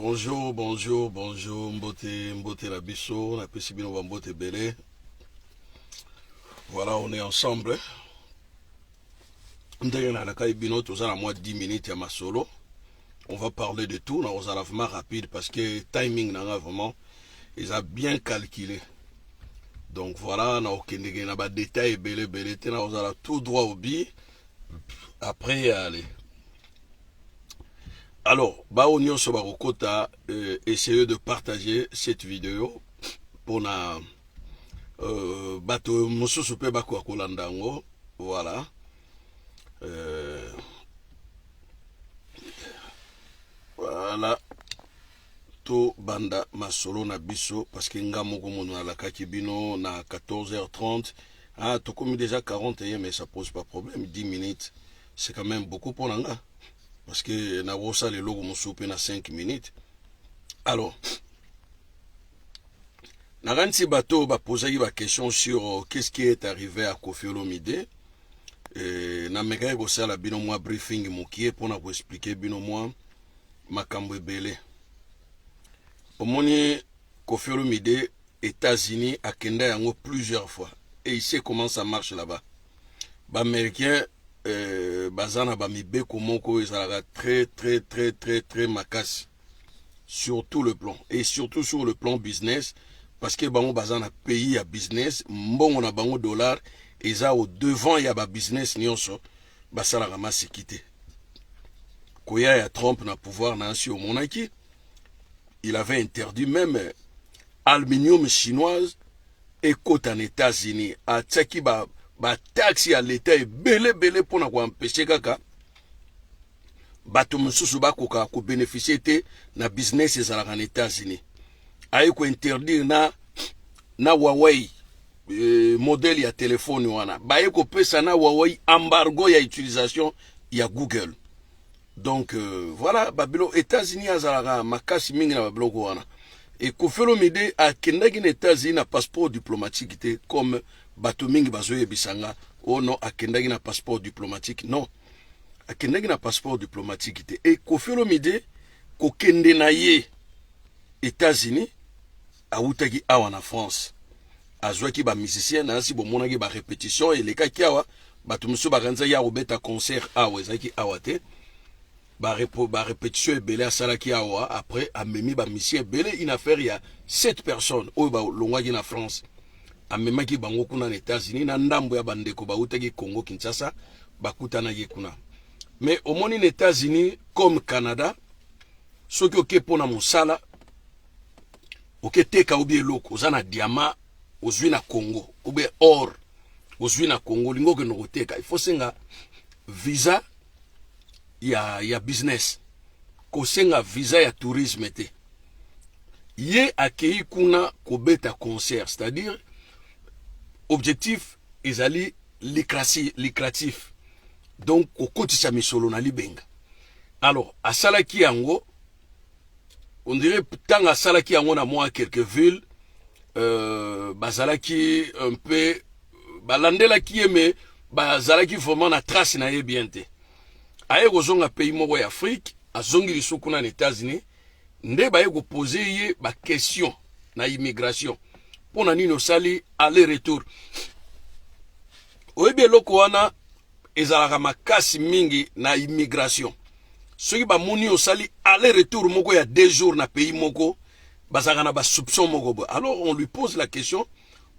Bonjour, bonjour, bonjour, mbote la biso, na pesi bino ba mbote belé. Voilà, on est ensemble. Ndenge na lakai bino toza na moins 10 minutes ya masolo. On va parler de tout, on va vraiment rapide parce que timing na vraiment ils a bien calculé. Donc voilà, na okendege na ba détail belé tena on tout droit au bi. Après aller. Alors, Baonio Sobarokota, essayez de partager cette vidéo pour na bato mususu pe bakwa kolandango. Voilà. Voilà. To banda masolo na biso parce que nga moko mono na lakaki bino na 14h30. Ah, to comme déjà 41 mais ça pose pas problème, 10 minutes. C'est quand même beaucoup pour nga. Parce que na wosa le logo moussoupe na 5 minutes. Alors, na ganti bato ba poser ba question sur qu'est-ce qui est arrivé à Koffi Olomide. Na meka ko sala bino moi briefing mokie pour na vous expliquer bino moi makambo ebele. Omoni Koffi Olomide États-Unis a kenda yango plusieurs fois et il sait comment ça marche là-bas. Ba américain bazana ba mibeko moko ezalaka très makasi sur tout le plan et surtout sur le plan business parce que bango bazana pays à business mbongo na bango dollar eza au devant ya ba business nyonso basalaka masikite koya ya Trump na pouvoir na nsi au monaki il avait interdit même aluminium chinoise et côte en États-Unis a tsaki ba taxi à l'état est belé pour na ko empêcher kaka bato mususu bakoka ko bénéficier te na business ezalaka en États-Unis ayi ko interdire na Huawei modèle ya téléphone wana baye ko pesa na Huawei embargo ya utilisation ya Google. Donc voilà babilo États-Unis azalaka makasi mingi na babilo ko wana et Koffi Olomide a kendaki na États-Unis na passeport diplomatique te comme bato mingi bazoye bisanga oh non akendaki na passeport diplomatique non akendaki na passeport diplomatique te et Koffi Olomide ko kende na ye États-Unis awutaki awa na France azwaki ba musicien na si bomonaki ba répétition et lekaki awa bato musu bakanza ya obeta concert awa ezaki awa te ba répétition ebele asalaki awa après amemi ba musicien ebele une affaire ya 7 personnes oyo ba longwaki na France amemaki bango kuna na États-Unis na ndambo ya bandeko bautaki Congo Kinshasa bakutana ye kuna mais au moins les États-Unis comme Canada soki oke pona mosala oke teka obi eloko ozana diamant ozwi na Congo obe or ozwi na Congo lingo ke no teka il faut senga visa ya business ko senga visa ya tourisme te ye akei kuna kobeta concert c'est-à-dire objectif ezali lucratif donc okotisa misolo na libenga alors asalaki yango on dirait tant asalaki yango na moi quelques villes bazalaki un peu balandelaki mais bazalaki vraiment na trace na ye bien te aye kozonga pays moko ya Afrique azongi lisuku na États-Unis nde baye ko poser ye ba question na immigration pour na nino sali aller retour oyebi eloko wana ezalaka makasi mingi na immigration soki bamoni osali aller retour moko ya 2 jours na pays moko bazalaka na ba soupçon moko bo alors on lui pose la question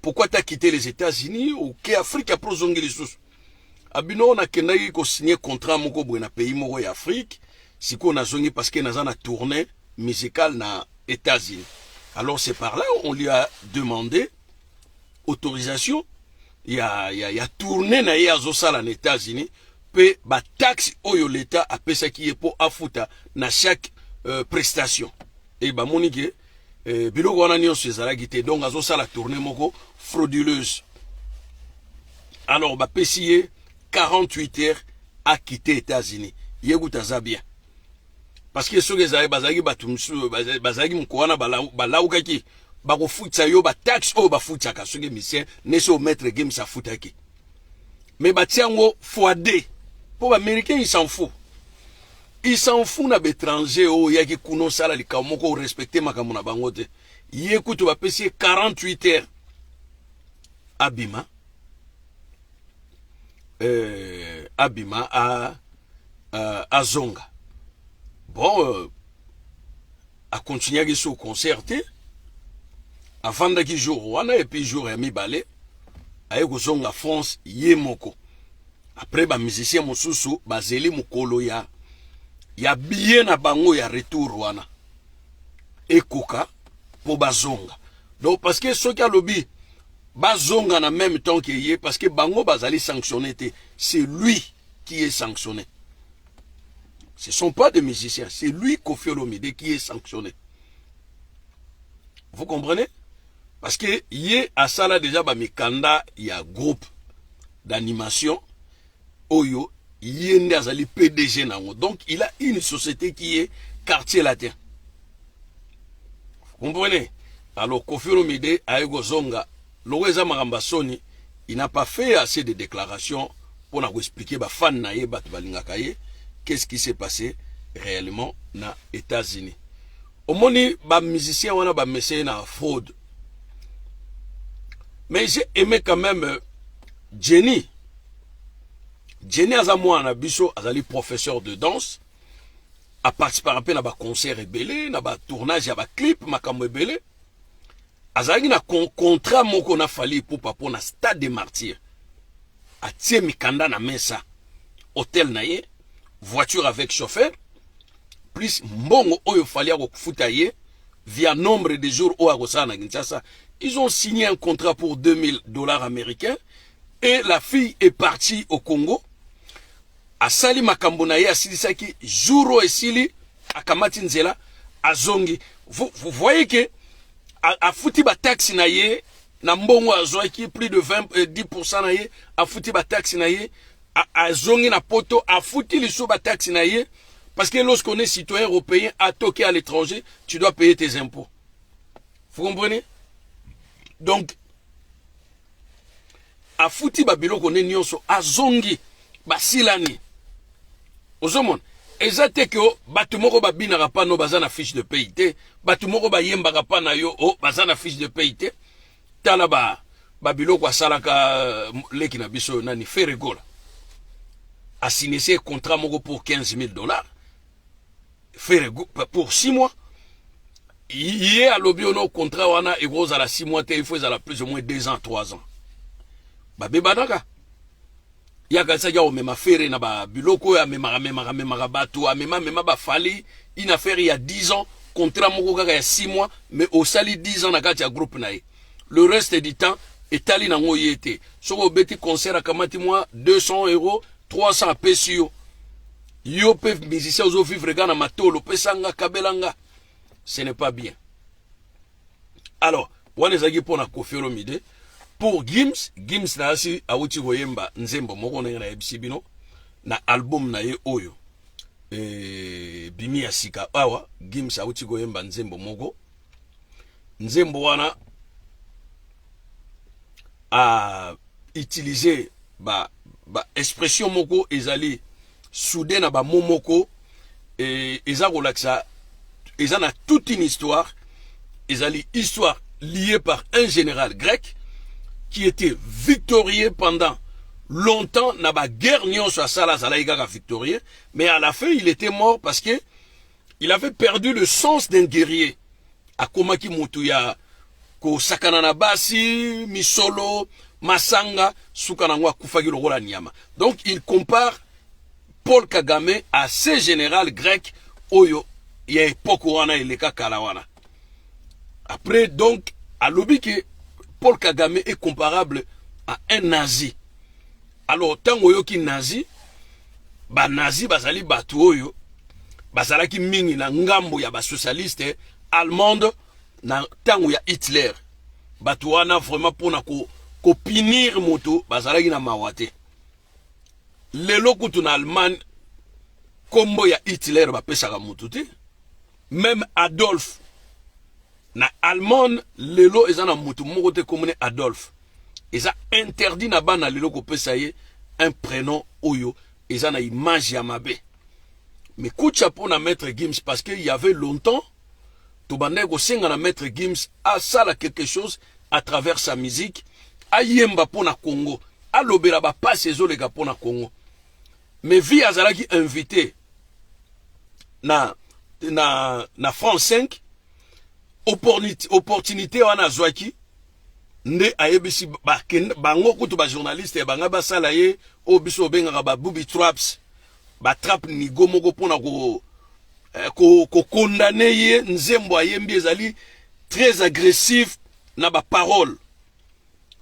pourquoi t'as quitté les États-Unis ou que Afrique a prozongi lisusu abino na kendaki ko signer contrat moko bo na pays moko ya Afrique siko na zongi parce que naza na tournée musicale na États-Unis. Alors c'est par là on lui a demandé autorisation il y a tourné na ya zosala en États-Unis pe ba taxe oyo l'État a pesa ki pour afuta na chaque prestation et ba monike biloko wana nyonso ezalaki te donc azosala tournée moko frauduleuse. Alors ba pesiye 48 heures à quitter États-Unis yeguta za bien parce que soki ezali bazalaki bato musu bazalaki mkowana balaukaki bakofutisa yo ba taxe oyo bafutaka soki misien neso maître game sa futaki mais batiango fois 2 pour américain il s'en fout il s'en fout na l'étranger oh yaki kuno sala li kamoko respecter makambo na bango te ye kutu ba pesi 48 heures abima abima à zonga bon a continué sur concert avant de jour wana et puis jour ya mibale aye ko zonga France ye moko après ba musicien mosusu bazeli mukolo ya bien na bango ya retour wana ekoka pour bazonga donc parce que ceux qui a lobby bazonga en même temps que yé parce que bango bazali sanctionné c'est lui qui est sanctionné. Ce ne sont pas des musiciens, c'est lui Koffi Olomide qui est sanctionné. Vous comprenez? Parce que yé a ça là déjà ba mikanda il y a groupe d'animation oyo yé ndazali PDG nango. Donc il a une société qui est quartier latin. Vous comprenez? Alors Koffi Olomide aego zonga Loeza Marambasoni, il n'a pas fait assez de déclarations pour nous expliquer ba fan naye bat balingakaye qu'est-ce qui s'est passé réellement na États-Unis. Au moni ba musicien wana ba messé na fraude. Mais j'ai aimé quand même Jenny. Jenny azamwana biso azali professeur de danse a participé à un concert rebelle, na ba tournage ya ba clip makambo rebelle. Azali na contrat moko na fali pour papa na Stade des Martyrs. Atie mikanda na mesa. Hôtel na ye, voiture avec chauffeur, plus mbongo oyo fali ya kufuta ye via nombre de jours au Agosa na Kinshasa. Ils ont signé un contrat pour $2000 américains et la fille est partie au Congo. Asali makambo na ye asilisaki jouro esili akamati nzela azongi. Vous voyez que a fouti ba taxi na ye na mbongo azoi qui plus de 10% na ye a fouti ba taxi na ye a zongi na poto a fouti les sous ba taxi na ye parce que lorsqu'on est citoyen européen à toquer à l'étranger tu dois payer tes impôts. Vous comprenez? Donc a fouti ba biloko ne nyonso a zongi ba silani ozomon ezate que batu moko ba binaka pa no bazana fiche de paye te batu moko ba yembaka pa na yo o bazana fiche de paye te tala ba biloko asalaka leki na biso nani Ferregola a signé ce contrat moko pour $15,000 Ferregola pour 6 mois yé a lobby no contrat wana e gros à la 6 mois te il faut à la plus ou moins 2 ans 3 ans ba bebanaka yaka sa ya omema fere na ba biloko ya memaka bato amema ba fali une affaire il y a 10 ans contrat moko kaka ya 6 mois mais au sali 10 ans na kati ya groupe na ye le reste du temps etali na ngo yete soko beti concert akamati moi 200 €, 300 pesio yo pe musicien ozo vivre gana matolo pesanga kabelanga ce n'est pas bien. Alors wana ezaki pona Koffi Olomide pour Gims na asi awuti koyemba nzembo moko na ebisibino na album na ye oyo bimi ya sika awa Gims awuti koyemba nzembo moko nzembo wana a utiliser ba expression moko ezali soudé na ba momoko eza kolakisa eza na toute une histoire ezali histoire liée par un général grec qui était victorieux pendant longtemps na ba guerre nyonso asala zalaïga victorieux mais à la fin il était mort parce que il avait perdu le sens d'un guerrier akomaki mutu ya ko sakana na basi misolo masanga sukana ngwa kufaki lokola nyama. Donc il compare Paul Kagame à ce général grec oyo ya époque wana eleka kala wana. Après donc à lobby que Paul Kagame est comparable à un nazi. Alors tango yoki nazi ba nazi bazali batu oyo bazalaki mingi na ngambo ya ba socialiste allemande na tango ya Hitler batu wana vraiment pona ko pinir moto bazalaki na mawate lelo kutu na Allemagne kombo ya Hitler ba pesaka moto te même Adolf na Allemagne lelo ezana moto moko te komone Adolf eza interdit na bana lelo ko pesa ye un prénom oyo ezana image ya mabe. Mais coup de chapeau na Maître Gims parce qu'il y avait longtemps, Tobandeko Senga na Maître Gims a ça quelque chose à travers sa musique, a yemba pona Congo, a lobela ba passe ezolega pona Congo. Mais vi azalaki invité na France 5, opportunité wana zwaki nde ayebisi bango kutu ba journaliste banga basala ye obiso bengaka ba booby traps ba trap nigo moko pona ko condamner ye nzembo ayembi ezali très agressif na ba parole.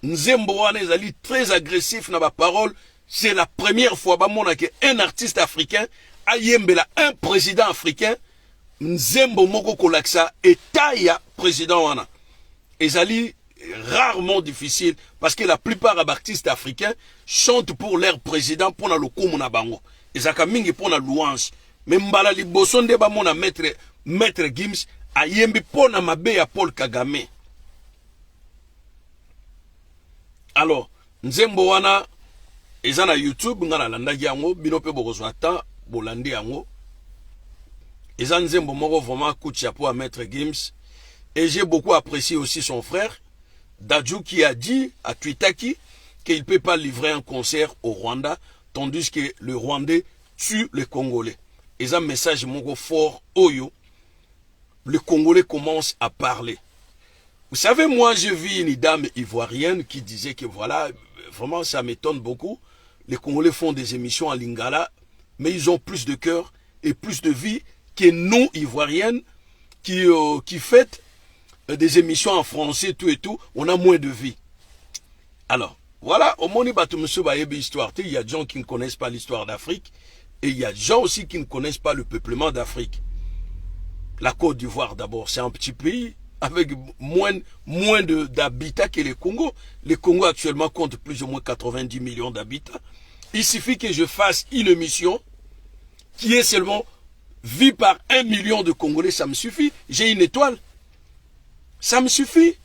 Nzembo wana ezali très agressif na ba parole. C'est la première fois bamona que un artiste africain ayembela un président africain nzembo moko kolaksa eta ya président wana. Ezali rarement difficile parce que la plupart des artistes africains chantent pour leur président pour le kumu na bango. Ezaka mingi pour la louange. Mais mbala liboso nde bamona Maître Gims ayembi pour na mabe ya Paul Kagame. Alors, nzembo wana eza na YouTube ngana landaki yango bino pe bokozwa ta bolandi yango. Eza nzembo moko vraiment coup de chapeau à Maître Gims. Et j'ai beaucoup apprécié aussi son frère Dadju qui a dit à Twitaki qu'il ne peut pas livrer un concert au Rwanda tandis que le Rwandais tue les Congolais. Et un message moko fort oyo. Le Congolais commence à parler. Vous savez, moi j'ai vu une dame ivoirienne qui disait que voilà, vraiment ça m'étonne beaucoup. Les Congolais font des émissions en lingala, mais ils ont plus de cœur et plus de vie que nous ivoiriennes qui fêtent des émissions en français, tout et tout, on a moins de vie. Alors, voilà, au Moni Batumsu Bayebi histoire, il y a des gens qui ne connaissent pas l'histoire d'Afrique, et il y a des gens aussi qui ne connaissent pas le peuplement d'Afrique. La Côte d'Ivoire d'abord, c'est un petit pays avec moins d'habitants que le Congo. Le Congo actuellement compte plus ou moins 90 millions d'habitants. Il suffit que je fasse une émission qui est seulement vue par 1 million de Congolais, ça me suffit. J'ai une étoile. Ça me suffit.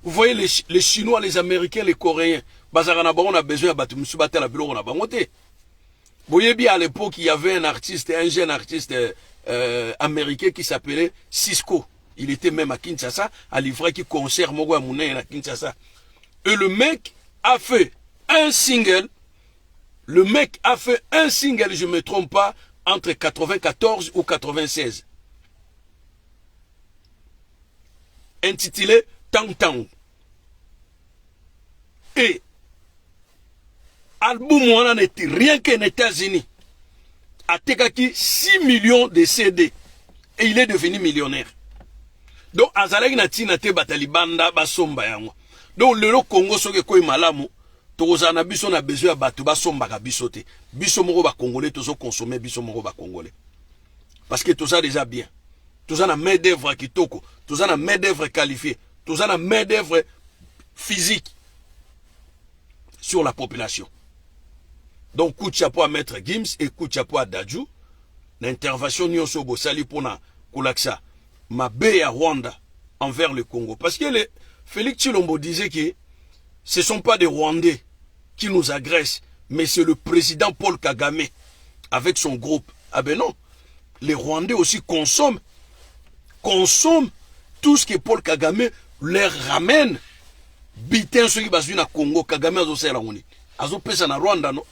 Vous voyez les Chinois, les Américains, les Coréens. On a besoin de vous voyez bien à l'époque, il y avait un jeune artiste américain qui s'appelait Cisco. Il était même à Kinshasa, à livrer qui concert Mogo Amounen à Kinshasa. Et le mec a fait un single. Le mec a fait un single, je ne me trompe pas, entre 94 ou 96. Intitulé Tang Tang. Et album n'était rien qu'en États-Unis. A Tekaki 6 millions de CD. Et il est devenu millionnaire. Donc, Azalek Natina te batalibanda basomba yango. Donc, le Congo soke koi malamu. Tozana biso na besoin ya batu basomba ka biso te. Biso moko ba Congolais tozo consommer biso moko ba Congolais. Parce que tout ça déjà bien. Tout ça na main d'œuvre kitoko. Tout ça na main d'œuvre qualifiée. Tout ça na main d'œuvre physique sur la population. Donc, coup de chapeau à Maître Gims et coup de chapeau à Dadju. L'intervention nyonso bosali pona kulaksa mabe à Rwanda envers le Congo. Parce que Félix Tshilombo disait que ce ne sont pas des Rwandais qui nous agressent, mais c'est le président Paul Kagame avec son groupe. Ah ben non, les Rwandais aussi consomment tout ce que Paul Kagame leur ramène. Bitin ceux qui basent na Congo, Kagame a aussi la Rwanda. Azo pesa na Rwanda non.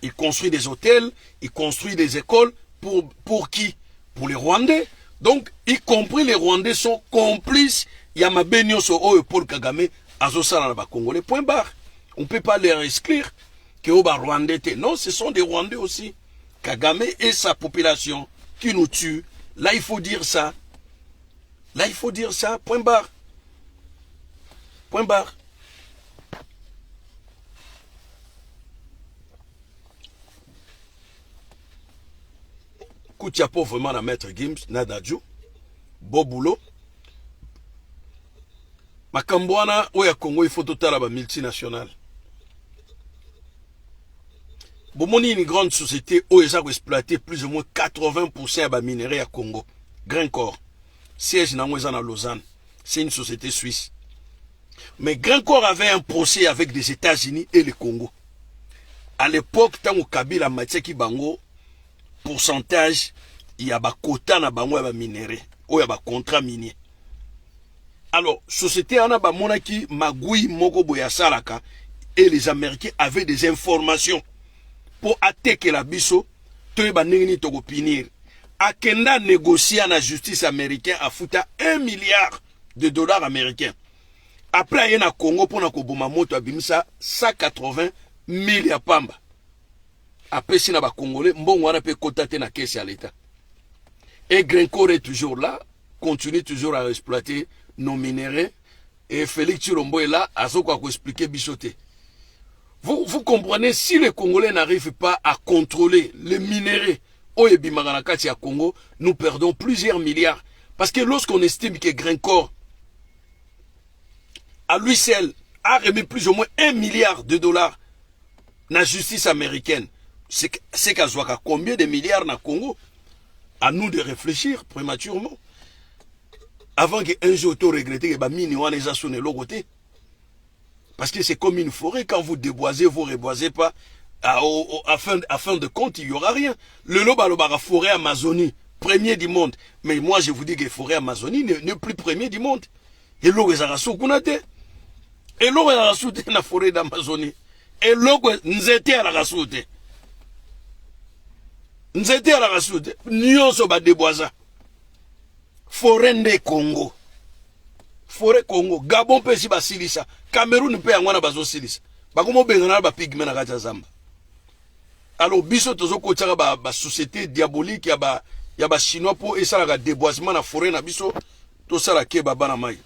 Il construit des hôtels, il construit des écoles pour qui? Pour les Rwandais. Donc, y compris les Rwandais sont complices. Yamabe Nyonso Oyo Paul Kagame Azosala na Congolais. Point barre. On ne peut pas les exclure que Oba Rwandais. Non, ce sont des Rwandais aussi. Kagame et sa population qui nous tuent. Là, il faut dire ça. Là, il faut dire ça. Point barre. Point barre. Coup de chapeau vraiment à Maître Gims, Nadadju, beau boulot. Makambouana, Oya Congo, il faut total à multinationale. Bomoni une grande société où ils ont exploité plus ou moins 80% de minerais à Congo. Grand Corps. Siège dans Lausanne. C'est une société suisse. Mais Grand Corps avait un procès avec les États-Unis et le Congo. À l'époque, tant que Kabila Mateki Bango, pourcentage y a ba quota na bango ya ba minéraux ou ya ba contrat minier. Alors société ana ba monaki magui moko boya salaka et les Américains avaient des informations pour attaquer la biso to ba ningini to ko pinir. Akenda négocier na justice américaine a fouta 1 milliard de dollars américains. Après, il y a un Congo pour na koboma moto abimisa 180 000 ya pamba. Après, si na ba Congolais, mbongo wana pe kotate na caisse à l'État. Et Grencore est toujours là, continue toujours à exploiter nos minéraux. Et Félix Chilombo est là, à ce qu'on va expliquer bichoté. Vous comprenez, si les Congolais n'arrivent pas à contrôler les minéraux, à Congo, nous perdons plusieurs milliards. Parce que lorsqu'on estime que Grencore, à lui seul, a remis plus ou moins 1 milliard de dollars dans la justice américaine, c'est qu'à Zouaka, combien de milliards dans Congo? À nous de réfléchir prématurément. Avant qu'un jour, tu regrettes que Mini Wan les a sonné l'autre côté. Parce que c'est comme une forêt, quand vous déboisez, vous ne reboisez pas. À fin de compte, il n'y aura rien. Le la forêt Amazonie, premier du monde. Mais moi, je vous dis que la forêt Amazonie n'est plus premier du monde. Et l'eau est à la soukounate. Et l'eau est à la soukounate dans la forêt d'Amazonie. Et l'eau est à la soukounate. Nous étions à la soukounate. Nous sommes déboisés. Forêt de Congo. Forêt Congo. Gabon peut si basilisa. Cameroun peut y avoir bazo silisa. Bakomo bengana ba pigment na kati zamba. Alors biso tozo ko tshaka ba société diabolique ya ba chinois pour esa la déboisement na forêt na biso to sala keba bana mai.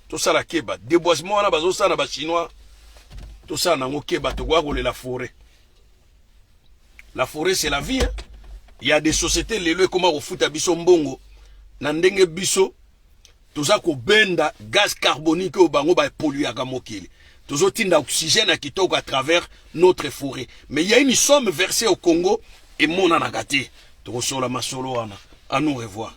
To sala keba déboisement na bazo sala ba chinois to sala na ngokeba to kwa la forêt. La forêt c'est la vie. Hein? Il y a des sociétés lelo comment refuta biso mbongo na ndenge biso toza ko benda gaz carbonique au bango ba polluer ka mokili. Tozo tinda oxygène à kitoko à travers notre forêt. Mais il y a une somme versée au Congo et mon anagati. Tozo la masolo ana. À nous revoir.